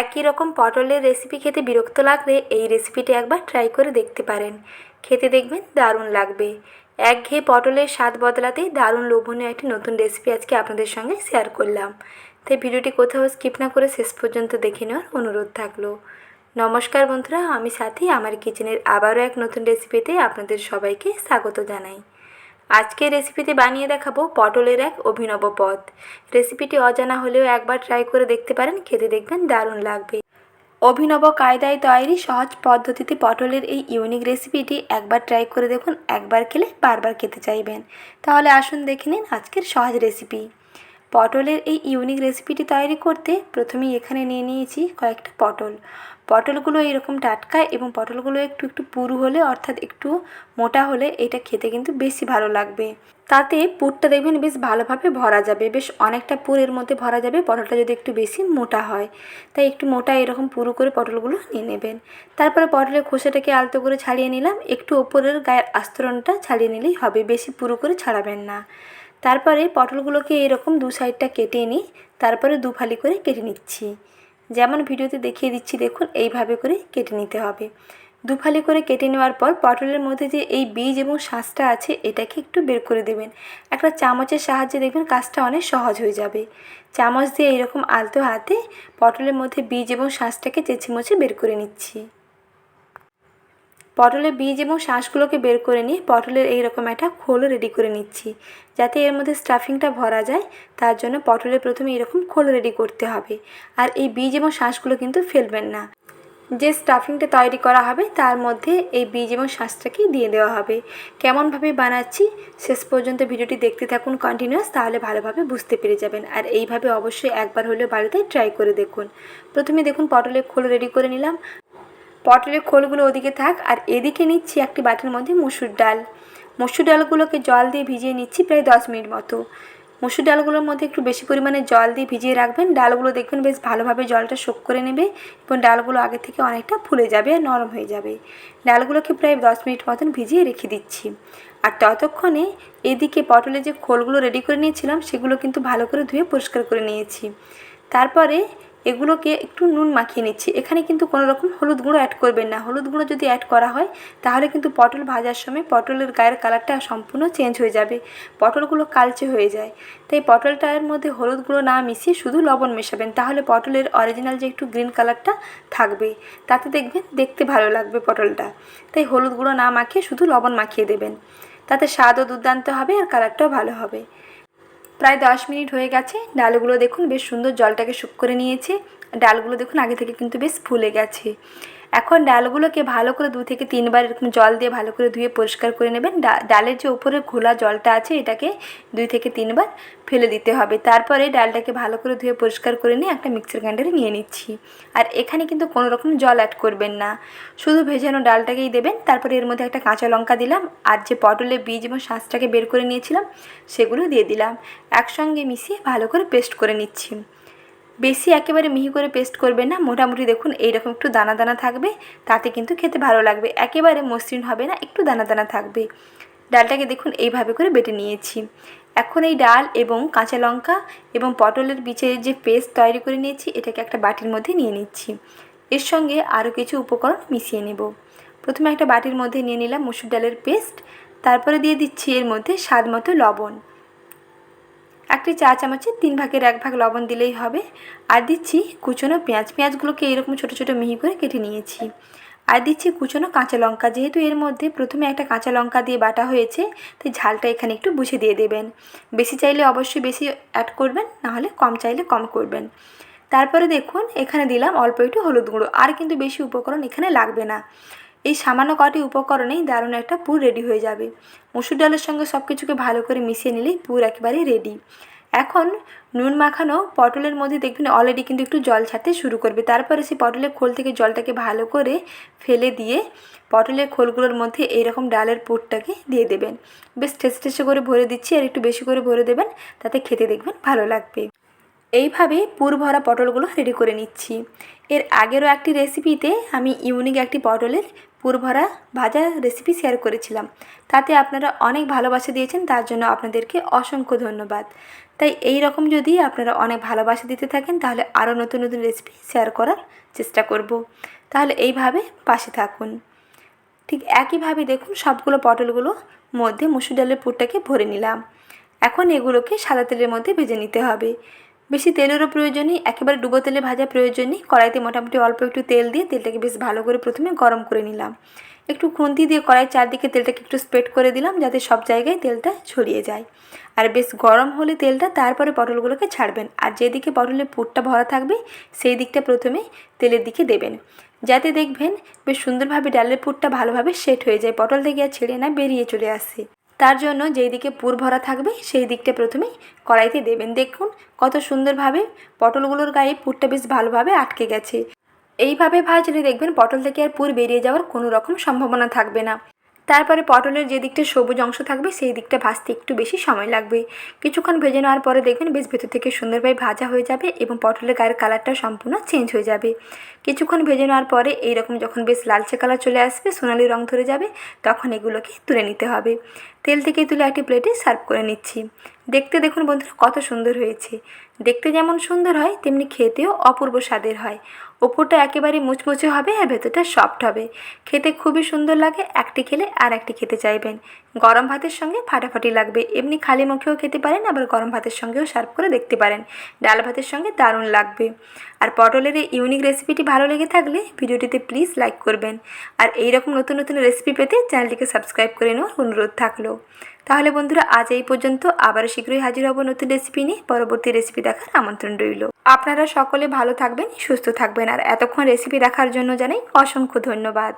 একই রকম পটলের রেসিপি খেতে বিরক্ত লাগলে এই রেসিপিটি একবার ট্রাই করে দেখতে পারেন। খেতে দেখবেন দারুণ লাগবে। একঘেয়ে পটলের স্বাদ বদলাতেই দারুণ লোভনীয় একটি নতুন রেসিপি আজকে আপনাদের সঙ্গে শেয়ার করলাম। তাই ভিডিওটি কোথাও স্কিপ না করে শেষ পর্যন্ত দেখে নেওয়ার অনুরোধ থাকলো। নমস্কার বন্ধুরা, আমি সাথী। আমার কিচেনের আবারও এক নতুন রেসিপিতে আপনাদের সবাইকে স্বাগত জানাই। আজকের রেসিপিতে বানিয়ে দেখাবো পটলের এক অভিনব পদ। রেসিপিটি অজানা হলেও একবার ট্রাই করে দেখতে পারেন, খেতে দেখবেন দারুণ লাগবে। অভিনব কায়দায় তৈরি সহজ পদ্ধতিতে পটলের এই ইউনিক রেসিপিটি একবার ট্রাই করে দেখুন, একবার খেলে বারবার খেতে চাইবেন। তাহলে আসুন দেখে নিন আজকের সহজ রেসিপি। পটলের এই ইউনিক রেসিপিটি তৈরি করতে প্রথমেই এখানে নিয়ে নিয়েছি কয়েকটা পটলগুলো এরকম টাটকা এবং পটলগুলো একটু একটু পুরু হলে অর্থাৎ একটু মোটা হলে এটা খেতে কিন্তু বেশি ভালো লাগবে। তাতে পুরটা দেখবেন বেশ ভালোভাবে ভরা যাবে, বেশ অনেকটা পুরের মধ্যে ভরা যাবে পটলটা যদি একটু বেশি মোটা হয়। তাই একটু মোটা এরকম পুরু করে পটলগুলো নিয়ে নেবেন। তারপরে পটলের খোসাটাকে আলতো করে ছাড়িয়ে নিলাম। একটু ওপরের গায়ের আস্তরণটা ছাড়িয়ে নিলেই হবে, বেশি পুরু করে ছাড়াবেন না। তারপরে পটলগুলোকে এরকম দু সাইডটা কেটে নিই, তারপরে দু ফালি করে কেটে নিচ্ছি। যেমন ভিডিওতে দেখিয়ে দিচ্ছি দেখুন, এইভাবে করে কেটে নিতে হবে। দু ফালি করে কেটে নেওয়ার পর পটলের মধ্যে যে এই বীজ এবং শাঁসটা আছে এটাকে একটু বের করে দেবেন। একটা চামচের সাহায্যে দেখবেন কাজটা অনেক সহজ হয়ে যাবে। চামচ দিয়ে এরকম আলতো হাতে পটলের মধ্যে বীজ এবং শাঁসটাকে চেঁচে মুছে বের করে নিচ্ছি। পটলের বীজ এবং শাঁসগুলোকে বের করে নিয়ে পটলের এইরকম একটা খোলও রেডি করে নিচ্ছি। যাতে এর মধ্যে স্টাফিংটা ভরা যায় তার জন্য পটলের প্রথমে এরকম খোল রেডি করতে হবে। আর এই বীজ এবং শাঁসগুলো কিন্তু ফেলবেন না। যে স্টাফিংটা তৈরি করা হবে তার মধ্যে এই বীজ এবং শাঁসটাকে দিয়ে দেওয়া হবে। কেমনভাবে বানাচ্ছি শেষ পর্যন্ত ভিডিওটি দেখতে থাকুন কন্টিনিউয়াস, তাহলে ভালোভাবে বুঝতে পেরে যাবেন। আর এইভাবে অবশ্যই একবার হলেও বাড়িতে ট্রাই করে দেখুন। প্রথমে দেখুন পটলের খোল রেডি করে নিলাম। পটলের খোলগুলো ওদিকে থাক, আর এদিকে নিচ্ছি একটি বাটির মধ্যে মসুর ডাল। মসুর ডালগুলোকে জল দিয়ে ভিজিয়ে নিচ্ছি প্রায় 10 মিনিট মতো। মসুর ডালগুলোর মধ্যে একটু বেশি পরিমাণে জল দিয়ে ভিজিয়ে রাখবেন। ডালগুলো দেখবেন বেশ ভালোভাবে জলটা শোক করে নেবে এবং ডালগুলো আগে থেকে অনেকটা ফুলে যাবে আর নরম হয়ে যাবে। ডালগুলোকে প্রায় 10 মিনিট মতন ভিজিয়ে রেখে দিচ্ছি। আর ততক্ষণে এদিকে পটলের যে খোলগুলো রেডি করে নিয়েছিলাম সেগুলো কিন্তু ভালো করে ধুয়ে পরিষ্কার করে নিয়েছি। তারপরে এগুলোকে একটু নুন মাখিয়ে নিচ্ছি। এখানে কিন্তু কোনো রকম হলুদ গুঁড়ো অ্যাড করবেন না। হলুদ গুঁড়ো যদি অ্যাড করা হয় তাহলে কিন্তু পটল ভাজার সময় পটলের গায়ের কালারটা সম্পূর্ণ চেঞ্জ হয়ে যাবে, পটলগুলো কালচে হয়ে যায়। তাই পটলটার মধ্যে হলুদ গুঁড়ো না মিশিয়ে শুধু লবণ মেশাবেন, তাহলে পটলের অরিজিনাল যে একটু গ্রিন কালারটা থাকবে তাতে দেখবেন দেখতে ভালো লাগবে পটলটা। তাই হলুদ গুঁড়ো না মাখিয়ে শুধু লবণ মাখিয়ে দেবেন, তাতে স্বাদও দুর্দান্ত হবে আর কালারটাও ভালো হবে। প্রায় 10 মিনিট হয়ে গেছে। ডালগুলো দেখুন বেশ সুন্দর জলটাকে শুক করে নিয়েছে। ডালগুলো দেখুন আগে থেকে কিন্তু বেশ ফুলে গেছে। এখন ডালগুলোকে ভালো করে 2 থেকে 3 বার এরকম জল দিয়ে ভালো করে ধুয়ে পরিষ্কার করে নেবেন। ডালের যে উপরে ঘোলা জলটা আছে এটাকে 2 থেকে 3 বার ফেলে দিতে হবে। তারপরে ডালটাকে ভালো করে ধুয়ে পরিষ্কার করে নিয়ে একটা মিক্সার গ্রাইন্ডারে নিয়ে নিচ্ছি। আর এখানে কিন্তু কোনো রকম জল অ্যাড করবেন না, শুধু ভেজানো ডালটাকেই দেবেন। তারপরে এর মধ্যে একটা কাঁচা লঙ্কা দিলাম, আর যে পটলের বীজ এবং শাঁসটাকে বের করে নিয়েছিলাম সেগুলো দিয়ে দিলাম। একসঙ্গে মিশিয়ে ভালো করে পেস্ট করে নিচ্ছি। বেশি একেবারে মিহি করে পেস্ট করবেন না, মোটামুটি দেখুন এইরকম একটু দানা দানা থাকবে, তাতে কিন্তু খেতে ভালো লাগবে। একেবারে মসৃণ হবে না, একটু দানা দানা থাকবে। ডালটাকে দেখুন এইভাবে করে বেটে নিয়েছি। এখন এই ডাল এবং কাঁচা লঙ্কা এবং পটলের বীজের যে পেস্ট তৈরি করে নিয়েছি এটাকে একটা বাটির মধ্যে নিয়ে নিচ্ছি। এর সঙ্গে আরও কিছু উপকরণ মিশিয়ে নেব। প্রথমে একটা বাটির মধ্যে নিয়ে নিলাম মসুর ডালের পেস্ট, তারপরে দিয়ে দিচ্ছি এর মধ্যে স্বাদ মতো লবণ। একটি চা চামচের 3 ভাগের 1 ভাগ লবণ দিলেই হবে। আর দিচ্ছি কুচনো পেঁয়াজ। পেঁয়াজগুলোকে এরকম ছোটো ছোটো মিহি করে কেটে নিয়েছি। আর দিচ্ছি কুচনো কাঁচা লঙ্কা। যেহেতু এর মধ্যে প্রথমে একটা কাঁচা লঙ্কা দিয়ে বাটা হয়েছে তাই ঝালটা এখানে একটু বুঝে দিয়ে দেবেন। বেশি চাইলে অবশ্যই বেশি অ্যাড করবেন, নাহলে কম চাইলে কম করবেন। তারপরে দেখুন এখানে দিলাম অল্প একটু হলুদ গুঁড়ো। আর কিন্তু বেশি উপকরণ এখানে লাগবে না। এই সামান্য কটি উপকরণেই দারুণ একটা পুর রেডি হয়ে যাবে। মসুর ডালের সঙ্গে সব কিছুকে ভালো করে মিশিয়ে নিলেই পুর একেবারেই রেডি। এখন নুন মাখানো পটলের মধ্যে দেখবেন অলরেডি কিন্তু একটু জল ছাড়তে শুরু করবে। তারপরে সেই পটলের খোল থেকে জলটাকে ভালো করে ফেলে দিয়ে পটলের খোলগুলোর মধ্যে এইরকম ডালের পুরটাকে দিয়ে দেবেন। বেশ ঠেসে ঠেসে করে ভরে দিচ্ছি, আর একটু বেশি করে ভরে দেবেন, তাতে খেতে দেখবেন ভালো লাগবে। এইভাবে পুর ভরা পটলগুলো রেডি করে নিচ্ছি। এর আগেরও একটি রেসিপিতে আমি ইউনিক একটি পটলের পুরভরা ভাজা রেসিপি শেয়ার করেছিলাম, তাতে আপনারা অনেক ভালোবাসা দিয়েছেন, তার জন্য আপনাদেরকে অসংখ্য ধন্যবাদ। তাই এই রকম যদি আপনারা অনেক ভালোবাসা দিতে থাকেন তাহলে আরও নতুন নতুন রেসিপি শেয়ার করার চেষ্টা করব। তাহলে এইভাবে পাশে থাকুন। ঠিক একইভাবে দেখুন সবগুলো পটলগুলো মধ্যে মসুর ডালের পুরটাকে ভরে নিলাম। এখন এগুলোকে সাদা তেলের মধ্যে ভেজে নিতে হবে। বেশি তেলেরও প্রয়োজন নেই, একেবারে ডুবো তেলে ভাজা প্রয়োজন নেই। কড়াইতে মোটামুটি অল্প একটু তেল দিয়ে তেলটাকে বেশ ভালো করে প্রথমে গরম করে নিলাম। একটু খুন্তি দিয়ে কড়াই চারদিকে তেলটাকে একটু স্প্রেড করে দিলাম যাতে সব জায়গায় তেলটা ছড়িয়ে যায়। আর বেশ গরম হলে তেলটা তারপরে পটলগুলোকে ছাড়বেন। আর যেদিকে পটলের পুরটা ভরা থাকবে সেই দিকটা প্রথমে তেলের দিকে দেবেন, যাতে দেখবেন বেশ সুন্দরভাবে ডালের পুরটা ভালোভাবে সেট হয়ে যায়, পটল থেকে আর ছেড়ে না বেরিয়ে চলে আসে। তার জন্য যেই দিকে পুর ভরা থাকবে সেই দিকটা প্রথমেই কড়াইতে দেবেন। দেখুন কত সুন্দরভাবে পটলগুলোর গায়ে পুরটা বেশ ভালোভাবে আটকে গেছে। এইভাবে ভাজলে দেখবেন পটল থেকে আর পুর বেরিয়ে যাওয়ার কোনো রকম সম্ভাবনা থাকবে না। তারপরে পটলের যে দিকটা সবুজ অংশ থাকবে সেই দিকটা ভাজতে একটু বেশি সময় লাগবে। কিছুক্ষণ ভেজে নেওয়ার পরে দেখবেন বেশ ভেতর থেকে সুন্দরভাবে ভাজা হয়ে যাবে এবং পটলের গায়ের কালারটা সম্পূর্ণ চেঞ্জ হয়ে যাবে। কিছুক্ষণ ভেজে নেওয়ার পরে এইরকম যখন বেশ লালচে কালার চলে আসবে, সোনালি রং ধরে যাবে, তখন এগুলোকে তুলে নিতে হবে। তেল থেকে তুলে একটি প্লেটে সার্ভ করে নিচ্ছি। দেখতে দেখুন বন্ধুরা কত সুন্দর হয়েছে। দেখতে যেমন সুন্দর হয় তেমনি খেতেও অপূর্ব স্বাদের হয়। ওপরটা একেবারে মুচমুচে হবে আর ভেতরটা সফট হবে। খেতে খুবই সুন্দর লাগে, একটি খেলে আর একটি খেতে চাইবেন। গরম ভাতের সঙ্গে ফাটাফাটি লাগবে। এমনি খালি মুখেও খেতে পারেন, আবার গরম ভাতের সঙ্গেও সার্ভ করে দেখতে পারেন। ডাল ভাতের সঙ্গে দারুণ লাগবে। আর পটলের এই ইউনিক রেসিপিটি ভালো লেগে থাকলে ভিডিওটিতে প্লিজ লাইক করবেন। আর এইরকম নতুন নতুন রেসিপি পেতে চ্যানেলটিকে সাবস্ক্রাইব করে নেওয়ার অনুরোধ থাকলো। তাহলে বন্ধুরা আজ এই পর্যন্ত, আবার শীঘ্রই হাজির হব নতুন রেসিপি নিয়ে। পরবর্তী রেসিপি দেখার আমন্ত্রণ রইল। আপনারা সকলে ভালো থাকবেন, সুস্থ থাকবেন। আর এতক্ষণ রেসিপি দেখার জন্য জানাই অসংখ্য ধন্যবাদ।